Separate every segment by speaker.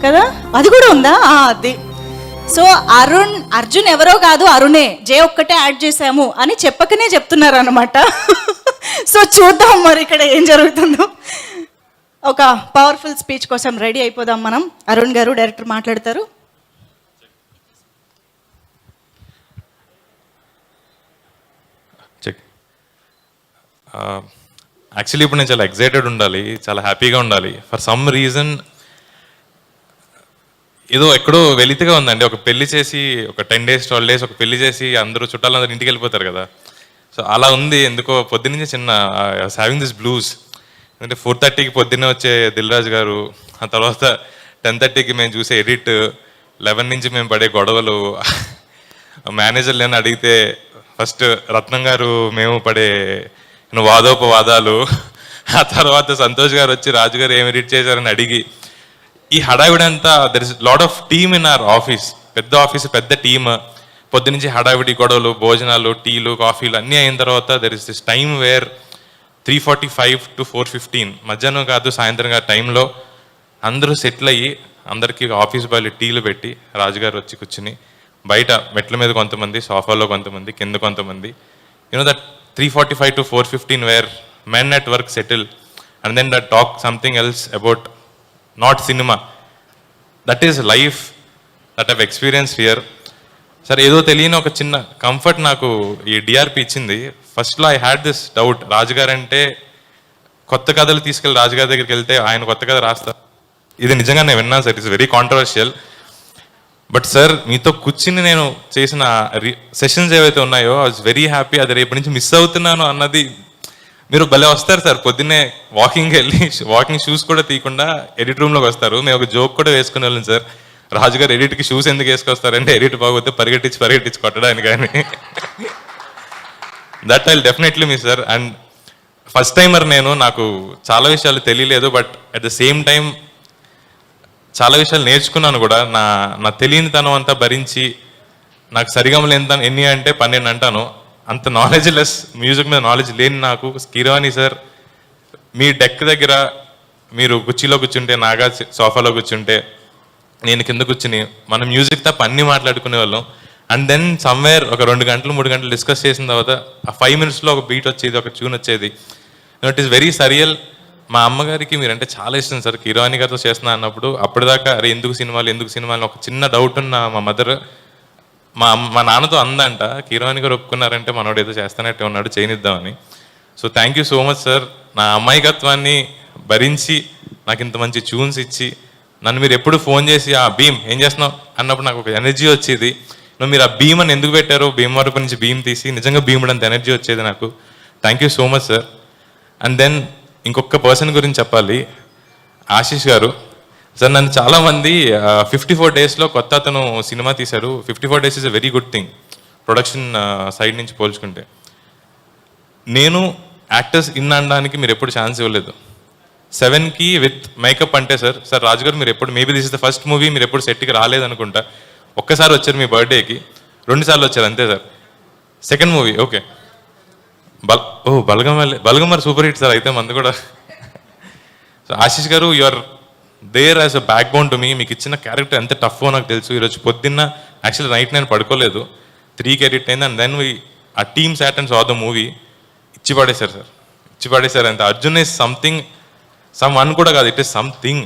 Speaker 1: కదా, అది కూడా ఉందా? అది. సో అర్జున్ ఎవరో కాదు, అరుణే, జే ఒక్కటే యాడ్ చేసాము అని చెప్పకనే చెప్తున్నారు అనమాట. సో చూద్దాం మరి ఇక్కడ ఏం జరుగుతుందో. ఒక పవర్ఫుల్ స్పీచ్ కోసం రెడీ అయిపోదాం మనం. అరుణ్ గారు, డైరెక్టర్ మాట్లాడతారు.
Speaker 2: యాక్చువల్లీ ఇప్పుడు నేను చాలా ఎక్సైటెడ్ ఉండాలి, చాలా హ్యాపీగా ఉండాలి. ఫర్ సమ్ రీజన్ ఏదో ఎక్కడో వెలితిగా ఉందండి. ఒక పెళ్లి చేసి ఒక 10 days 12 days ఒక పెళ్లి చేసి అందరూ చుట్టాలందరూ ఇంటికి వెళ్ళిపోతారు కదా. సో అలా ఉంది ఎందుకో. పొద్దున్నే చిన్న హ్యావింగ్ దిస్ బ్లూస్. ఎందుకంటే 4:30కి పొద్దున్నే వచ్చే దిల్ రాజు గారు, ఆ తర్వాత 10:30కి మేము చూసే ఎడిట్, 11 నుంచి మేము పడే గొడవలు, మేనేజర్లు అని అడిగితే ఫస్ట్ రత్నం గారు మేము పడే వాదోపవాదాలు, ఆ తర్వాత సంతోష్ గారు వచ్చి రాజు గారు ఏమి ఎడిట్ చేశారని అడిగి, ఈ హడావిడంతా there is lot of team in our office. పెద్ద ఆఫీస్, పెద్ద టీమ్. పొద్దునుంచి హడావిడి, గొడవలు, భోజనాలు, టీలు, కాఫీలు అన్నీ అయిన తర్వాత there is this time where 3:45 to 4:15 మధ్యాహ్నం కాదు సాయంత్రం కాదు టైంలో అందరూ సెటిల్ అయ్యి అందరికీ ఆఫీస్ బాయ్లు టీలు పెట్టి రాజుగారు వచ్చి కూర్చుని బయట మెట్ల మీద కొంతమంది, సోఫాలో కొంతమంది, కింద కొంతమంది, you know that 3:45 to 4:15 where men at work settle and then that talk something else about not cinema. That is life that have experience here. సరే, ఏదో తెలియని ఒక చిన్న కంఫర్ట్ నాకు ఈ డిఆర్పి ఇచ్చింది. ఫస్ట్లో ఐ హ్యాడ్ దిస్ డౌట్, రాజుగారు అంటే కొత్త కథలు తీసుకెళ్ళి రాజుగారి దగ్గరికి వెళ్తే ఆయన కొత్త కథ రాస్తారు. ఇది నిజంగా నేను విన్నాను sir, it's very controversial. But sir మీతో కూర్చుని నేను చేసిన సెషన్స్ ఏవైతే ఉన్నాయో ఐ వాజ్ వెరీ హ్యాపీ. అది రేపటి నుంచి మిస్ అవుతున్నాను అన్నది. మీరు భలే వస్తారు సార్, పొద్దున్నే వాకింగ్కి వెళ్ళి వాకింగ్ షూస్ కూడా తీయకుండా ఎడిట్ రూమ్లోకి వస్తారు. మేము ఒక జోక్ కూడా వేసుకుని వెళ్ళాం సార్, రాజుగారు ఎడిట్కి షూస్ ఎందుకు వేసుకొస్తారంటే ఎడిట్ బాగోతే పరిగెట్టించి కొట్టడానికి. కానీ that I definitely miss sir. And first timer నేను, నాకు చాలా విషయాలు తెలియలేదు. But at the same time చాలా విషయాలు నేర్చుకున్నాను కూడా. నా తెలియనితనం అంతా భరించి, నాకు సరిగమలు ఎన్ని అంటే 12 అంటాను. అంత నాలెడ్జ్ లెస్, మ్యూజిక్ మీద నాలెడ్జ్ లేని నాకు కీరవాణి సార్ మీ డెక్ దగ్గర మీరు కుర్చీలో కూర్చుంటే, నాగా సోఫాలో కూర్చుంటే, నేను కింద కూర్చుని మనం మ్యూజిక్ తప్ప అన్నీ మాట్లాడుకునే వాళ్ళం. అండ్ దెన్ సమ్వేర్ ఒక 2 గంటలు 3 గంటలు డిస్కస్ చేసిన తర్వాత ఆ 5 minutesలో ఒక బీట్ వచ్చేది, ఒక ట్యూన్ వచ్చేది. It is very surreal. మా అమ్మగారికి మీరంటే చాలా ఇష్టం సార్. కీరవాణి గారితో చేస్తున్నా అన్నప్పుడు అప్పటిదాకా అరే ఎందుకు సినిమాలు ఒక చిన్న డౌట్ ఉన్న మా మదర్ మా నాన్నతో అందంట, కీరవాణి గారు ఒప్పుకున్నారంటే మనోడు ఏదో చేస్తానట్టే ఉన్నాడు, చేయనిద్దామని. So thank you so much sir. నా అమాయకత్వాన్ని భరించి నాకు ఇంత మంచి ట్యూన్స్ ఇచ్చి, నన్ను మీరు ఎప్పుడు ఫోన్ చేసి ఆ భీమ్ ఏం చేస్తున్నావు అన్నప్పుడు నాకు ఒక ఎనర్జీ వచ్చేది. మీరు ఆ భీమ్ అని ఎందుకు పెట్టారో, భీమ్ వరకు నుంచి భీమ్ తీసి నిజంగా భీముడు అంత ఎనర్జీ వచ్చేది నాకు. Thank you so much sir. And then ఇంకొక పర్సన్ గురించి చెప్పాలి, ఆశీష్ గారు సార్. నన్ను చాలామంది 54 daysలో కొత్త అతను సినిమా తీశారు. 54 days is a very good thing production side నుంచి పోల్చుకుంటే. నేను యాక్టర్స్ అనడానికి మీరు ఎప్పుడు ఛాన్స్ ఇవ్వలేదు. 7కి విత్ మేకప్ అంటే సార్ రాజుగారు మీరు ఎప్పుడు, maybe this is the first movie మీరు ఎప్పుడు సెట్కి రాలేదనుకుంటా. ఒక్కసారి వచ్చారు మీ బర్త్డేకి, 2 సార్లు వచ్చారు అంతే సార్. సెకండ్ మూవీ ఓకే బల్గమర్ సూపర్ హిట్ సార్. అయితే మంది కూడా. So Ashish garu you are there as a backbone to me. మీకు ఇచ్చిన క్యారెక్టర్ ఎంత టఫ్గా నాకు తెలుసు. ఈరోజు పొద్దున్న యాక్చువల్లీ నైట్ నేను పడుకోలేదు, 3కి ఎడిట్ అయింది. అండ్ దెన్ ఆ team sat and saw the movie. ఇచ్చి పడేశారు సార్. అంత Arjun is something, someone కూడా కాదు, ఇట్ ఈస్ సంథింగ్.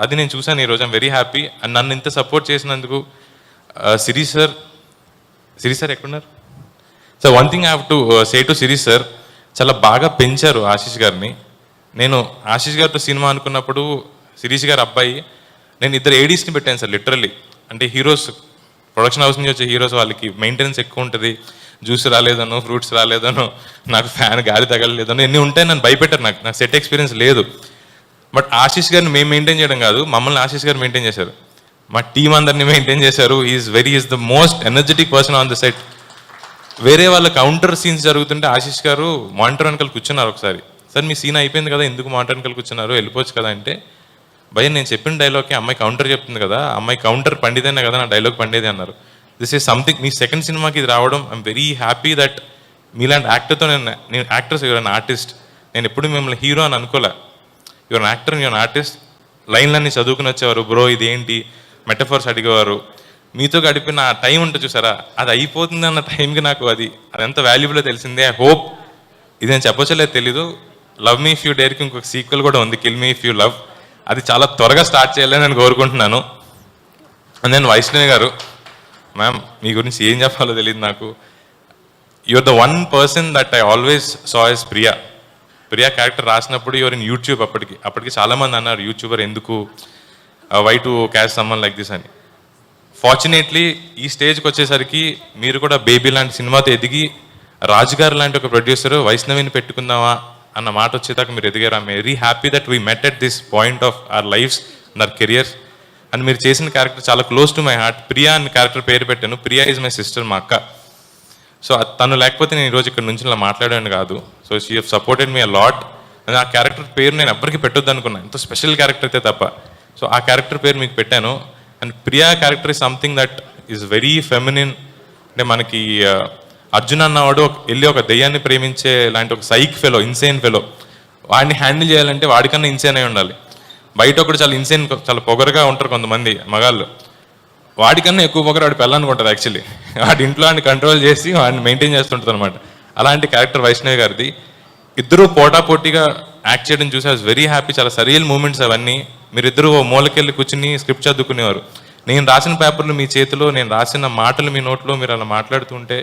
Speaker 2: అది నేను చూశాను ఈరోజు. I'm very happy. అండ్ నన్ను ఇంత సపోర్ట్ చేసినందుకు సిరీస్ సార్ ఎక్కడున్నారు sir? One thing I have to say to series sir, చాలా బాగా పెంచారు ఆశీష్ గారిని. నేను ఆశీష్ గారితో సినిమా అనుకున్నప్పుడు శిరీష్ గారు అబ్బాయి, నేను 2 ADsని పెట్టాను సార్ లిటరల్లీ. అంటే హీరోస్, ప్రొడక్షన్ హౌస్ నుంచి వచ్చే హీరోస్ వాళ్ళకి మెయింటెనెన్స్ ఎక్కువ ఉంటుంది. జ్యూస్ రాలేదనో, ఫ్రూట్స్ రాలేదనో, నాకు ఫ్యాన్ గాలి తగలలేదనో ఎన్ని ఉంటాయి. నన్ను భయపెట్టారు. నాకు సెట్ ఎక్స్పీరియన్స్ లేదు. బట్ ఆశీష్ గారిని మేము మెయింటైన్ చేయడం కాదు, మమ్మల్ని ఆశీష్ గారు మెయింటైన్ చేశారు. మా టీం అందరినీ మెయింటైన్ చేశారు. Is the most energetic person on the set. వేరే వాళ్ళ కౌంటర్ సీన్స్ జరుగుతుంటే ఆశీష్ గారు మానిటర్ వెనకాల కూర్చున్నారు. ఒకసారి సార్ మీ సీన్ అయిపోయింది కదా, ఎందుకు మానిటర్ వెనకాల కూర్చున్నారు, వెళ్ళిపోవచ్చు కదా అంటే, భయ నేను చెప్పిన డైలాగ్కి అమ్మాయి కౌంటర్ చెప్తుంది కదా, అమ్మాయి కౌంటర్ పండితేనే కదా నా డైలాగ్ పండేది అన్నారు. This is something. Me second సినిమాకి ఇది రావడం ఐఎమ్ వెరీ హ్యాపీ దట్ మీలాంటి యాక్టర్తో నేను యాక్టర్స్, యువర్ అన్ ఆర్టిస్ట్. నేను ఎప్పుడు మిమ్మల్ని హీరో అని అనుకోలే. You're an actor, you're an artist. లైన్లన్నీ చదువుకుని వచ్చేవారు, బ్రో ఇదేంటి మెటఫర్స్ అడిగేవారు. మీతో గడిపిన ఆ టైం ఉంటుంది చూసారా, అది అయిపోతుంది అన్న టైంకి నాకు అది ఎంత వాల్యుబుల్లో తెలిసిందే. ఐ హోప్ ఇది నేను చెప్పొచ్చలేదు తెలీదు, లవ్ మీ ఇఫ్ యూ డేర్కి ఇంకొక సీక్వెల్ కూడా ఉంది, kill me if you love. అది చాలా త్వరగా స్టార్ట్ చేయాలని నేను కోరుకుంటున్నాను. నేను వైష్ణవి గారు, మ్యామ్ మీ గురించి ఏం చెప్పాలో తెలియదు నాకు. You're the one person that I always saw as Priya. Priya character రాసినప్పుడు యువర్ ఇన్ యూట్యూబ్. అప్పటికి చాలామంది అన్నారు యూట్యూబర్ ఎందుకు, why to catch someone like this అని. ఫార్చునేట్లీ ఈ స్టేజ్కి వచ్చేసరికి మీరు కూడా బేబీ లాంటి సినిమాతో ఎదిగి రాజుగారు లాంటి ఒక ప్రొడ్యూసర్ వైష్ణవిని పెట్టుకుందామా అన్న మాట వచ్చేదాకా మీరు ఎదిగారు. I'm very happy that we met at this point of our lives and our careers. And మీరు చేసిన క్యారెక్టర్ చాలా close to my heart. Priya అని క్యారెక్టర్ పేరు పెట్టాను. ప్రియా ఈజ్ మై సిస్టర్, మా అక్క. సో తను లేకపోతే నేను ఈరోజు ఇక్కడ నుంచి ఇలా మాట్లాడాను కాదు. So she have supported me a lot. And ఆ క్యారెక్టర్ పేరు నేను ఎవ్వరికి పెట్టొద్దు అనుకున్నాను, ఎంతో స్పెషల్ క్యారెక్టర్ అయితే తప్ప. సో ఆ క్యారెక్టర్ పేరు మీకు పెట్టాను. And Priya character is something that is very feminine. అంటే మనకి అర్జున్ అన్నవాడు వెళ్ళి ఒక దెయ్యాన్ని ప్రేమించే లాంటి ఒక సైక్ ఫెలో, ఇన్సేన్ ఫెలో. వాడిని హ్యాండిల్ చేయాలంటే వాడికన్నా ఇన్సేన్ అయి ఉండాలి. బయట ఒకటి చాలా ఇన్సేన్, చాలా పొగరుగా ఉంటారు కొంతమంది మగాళ్ళు. వాడికన్నా ఎక్కువ పొగరు వాడి పెళ్ళాలనుకుంటారు యాక్చువల్లీ. వాడి ఇంట్లో వాడిని కంట్రోల్ చేసి వాడిని మెయింటైన్ చేస్తుంటుంది అనమాట. అలాంటి క్యారెక్టర్ వైష్ణవి గారిది. ఇద్దరు పోటాపోటీగా యాక్ట్ చేయడం చూసి ఐ వాజ్ వెరీ హ్యాపీ. చాలా సరియల్ మూమెంట్స్ అవన్నీ. మీరిద్దరూ మూలకెళ్ళి కూర్చుని స్క్రిప్ట్ చదువుకునేవారు. నేను రాసిన పేపర్లు మీ చేతిలో, నేను రాసిన మాటలు మీ నోట్లో, మీరు అలా మాట్లాడుతుంటే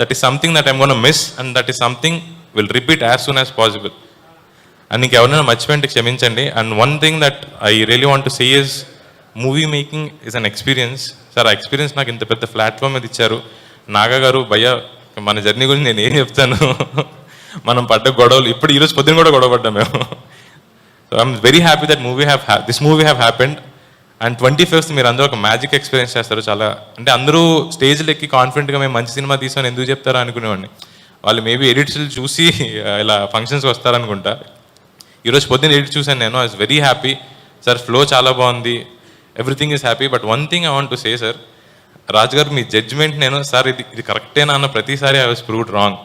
Speaker 2: that is something that I'm gonna miss and that is something will repeat as soon as possible. And నీకు ఎవరైనా మర్చిపోయింటే క్షమించండి. And one thing that I really want to say is movie making is an experience. Sir ఆ experience నాకు ఇంత పెద్ద platform మీద ఇచ్చారు. నాగా గారు, భయ్య మన జర్నీ గురించి నేను ఏం చెప్తాను. మనం పడ్డ గొడవలు, ఇప్పుడు ఈరోజు పొద్దున కూడా గొడవ పడ్డాం మేము. So I'm very happy that this movie have happened. And 25th మీరు అందరూ ఒక మ్యాజిక్ ఎక్స్పీరియన్స్ చేస్తారు. చాలా అంటే అందరూ స్టేజ్లు ఎక్కి కాన్ఫిడెంట్గా మేము మంచి సినిమా తీసామని ఎందుకు చెప్తారా అనుకునేవాడిని. వాళ్ళు మేబీ ఎడిట్స్లు చూసి ఇలా ఫంక్షన్స్కి వస్తారనుకుంటా. ఈరోజు పొద్దున్న ఎడిట్ చూసాను నేను. I was very happy. Sir flow చాలా బాగుంది, everything is happy. But one thing I want to say sir, Raju garu మీ జడ్జ్మెంట్ నేను సార్ ఇది కరెక్టేనా అన్న ప్రతిసారి I was proved wrong.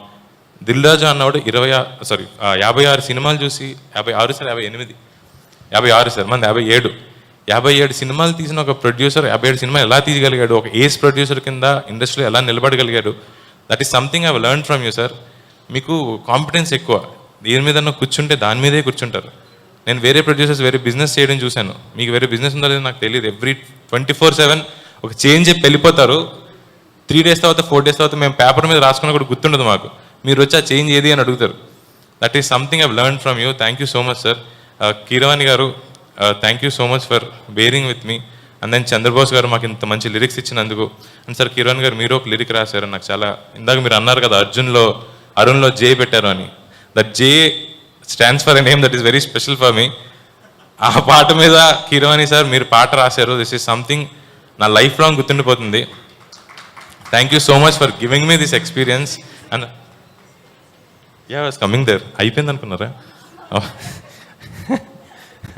Speaker 2: Dil Raju అన్నవాడు 56 సినిమాలు చూసి 56 సార్ 58 సార్ మంది 57 సినిమాలు తీసిన ఒక ప్రొడ్యూసర్ 57 సినిమాలు ఎలా తీయగలిగాడు, ఒక ఏస్ ప్రొడ్యూసర్ కింద ఇండస్ట్రీలో ఎలా నిలబడగలిగాడు, that is something I learn from you sir. మీకు కాంపిటెన్స్ ఎక్కువ, దేని మీద కూర్చుంటే దాని మీదే కూర్చుంటారు. నేను వేరే ప్రొడ్యూసర్స్ వేరే బిజినెస్ చేయడం చూశాను, మీకు వేరే బిజినెస్ ఉందో లేదో నాకు తెలియదు. ఎవ్రీ 24/7 ఒక చేంజ్ చెప్పి వెళ్ళిపోతారు. 3 days తర్వాత 4 days తర్వాత మేము పేపర్ మీద రాసుకున్న కూడా గుర్తుండదు మాకు. మీరు వచ్చి ఆ చేంజ్ ఏది అని అడుగుతారు. That is something I learn from you. Thank you so much sir. Keeravani garu, thank you so much for bearing with me. And then Chandrabose garu మాకు ఇంత మంచి లిరిక్స్ ఇచ్చినందుకు. అండ్ సార్ కీరవాణి గారు మీరు ఒక లిరిక్ రాశారు, నాకు చాలా ఇందాక మీరు అన్నారు కదా అరుణ్లో జే పెట్టారు అని. That J stands for a name that is very special for me. ఆ పాట మీద కీరవాణి సార్ మీరు పాట రాశారు. దిస్ ఈస్ సంథింగ్ నా లైఫ్ లాంగ్ గుర్తుండిపోతుంది. Thank you so much for giving me this experience. And was coming there అయిపోయింది అనుకున్నారా?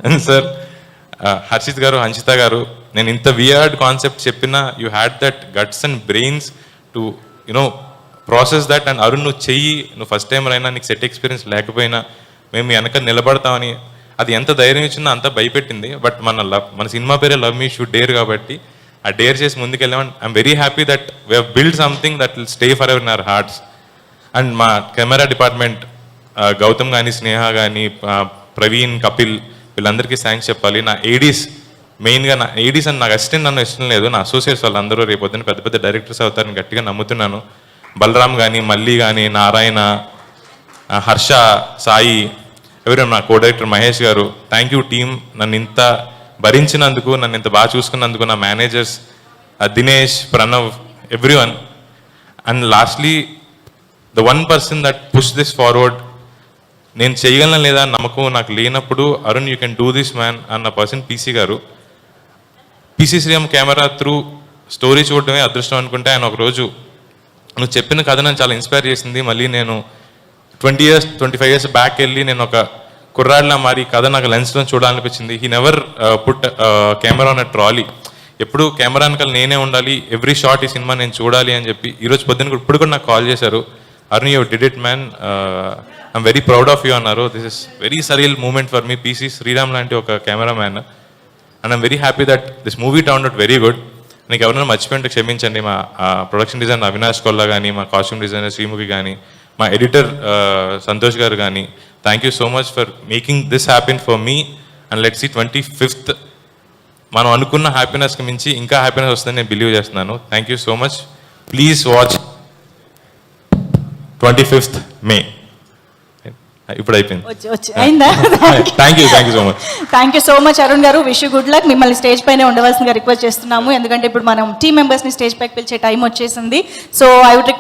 Speaker 2: అండ్ సార్ హర్షిత్ గారు, హంషిత గారు, నేను ఇంత వియర్డ్ కాన్సెప్ట్ చెప్పినా you had that guts and brains to you know process that. And Arun నువ్వు చెయ్యి, నువ్వు ఫస్ట్ టైం అయినా నీకు సెట్ ఎక్స్పీరియన్స్ లేకపోయినా మేము వెనక నిలబడతామని అది ఎంత ధైర్యం ఇచ్చినా అంత భయపెట్టింది. బట్ మన సినిమా పేరే లవ్ మీ షుడ్ డేర్ కాబట్టి ఆ డేర్ చేసి ముందుకెళ్ళామని I'm very happy that we have build something that will stay forever in our hearts. And మా కెమెరా డిపార్ట్మెంట్ గౌతమ్ కానీ, స్నేహ కానీ, ప్రవీణ్, కపిల్, వీళ్ళందరికీ థ్యాంక్స్ చెప్పాలి. నా ఏడీస్ మెయిన్గా, నా ఏడీస్ అని నాకు అసిస్టెంట్ నన్ను ఇష్టం లేదు, నా అసోసియేట్స్ వాళ్ళందరూ రేపొద్దున పెద్ద పెద్ద డైరెక్టర్స్ అవుతారని గట్టిగా నమ్ముతున్నాను. బలరామ్ కానీ, మల్లి కానీ, నారాయణ, హర్ష, సాయి, ఎవరైనా నా కో డైరెక్టర్ మహేష్ గారు, థ్యాంక్ యూ టీమ్. నన్ను ఇంత భరించినందుకు, నన్ను ఇంత బాగా చూసుకున్నందుకు, నా managers Dinesh, Pranav, everyone. And lastly the one person that push this forward, నేను చేయగలను లేదా నమ్మకం నాకు లేనప్పుడు Arjun you can do this man అన్న పర్సన్ పీసీ గారు. PC Sriram camera through story చూడడమే అదృష్టం అనుకుంటే ఆయన ఒకరోజు నువ్వు చెప్పిన కథ నన్ను చాలా ఇన్స్పైర్ చేసింది. మళ్ళీ నేను 25 years బ్యాక్ వెళ్ళి నేను ఒక కుర్రాడిలా మారి కథ నాకు లెన్స్లో చూడాలనిపించింది. He never put camera on a trolley. ఎప్పుడు కెమెరా వెనకాల నేనే ఉండాలి, ఎవ్రీ షాట్ ఈ సినిమా నేను చూడాలి అని చెప్పి ఈరోజు పొద్దున్న ఇప్పుడు కూడా నాకు కాల్ చేశారు. Arun you did it man, I'm very proud of you అన్నారు. This is very surreal moment for me. PC Sriram లాంటి ఒక cameraman and I'm very happy that this movie turn out very good. నీకు ఎవరైనా మర్చిపోయింటే క్షమించండి. మా production designer Avinash Kolla కానీ, మా costume designer Sreemukhi కానీ, మా ఎడిటర్ సంతోష్ గారు కానీ, thank you so much for making this happen for me. And let's see 25th మనం అనుకున్న హ్యాపీనెస్కి మించి ఇంకా హ్యాపీనెస్ వస్తుందని నేను బిలీవ్ చేస్తున్నాను. Thank you so much. Please watch 25th May. ఇప్పుడు అయిపోయింది.
Speaker 1: అయిందా?
Speaker 2: Thank you so much.
Speaker 1: Thank you so much Arun garu. Wish you good luck. మిమ్మల్ని స్టేజ్ పైనే ఉండవలసిందిగా రిక్వెస్ట్ చేస్తున్నాము, ఎందుకంటే ఇప్పుడు మనం టీమ్ మెంబర్స్ని స్టేజ్ పైకి పిలిచే టైం వచ్చేసింది. So I would request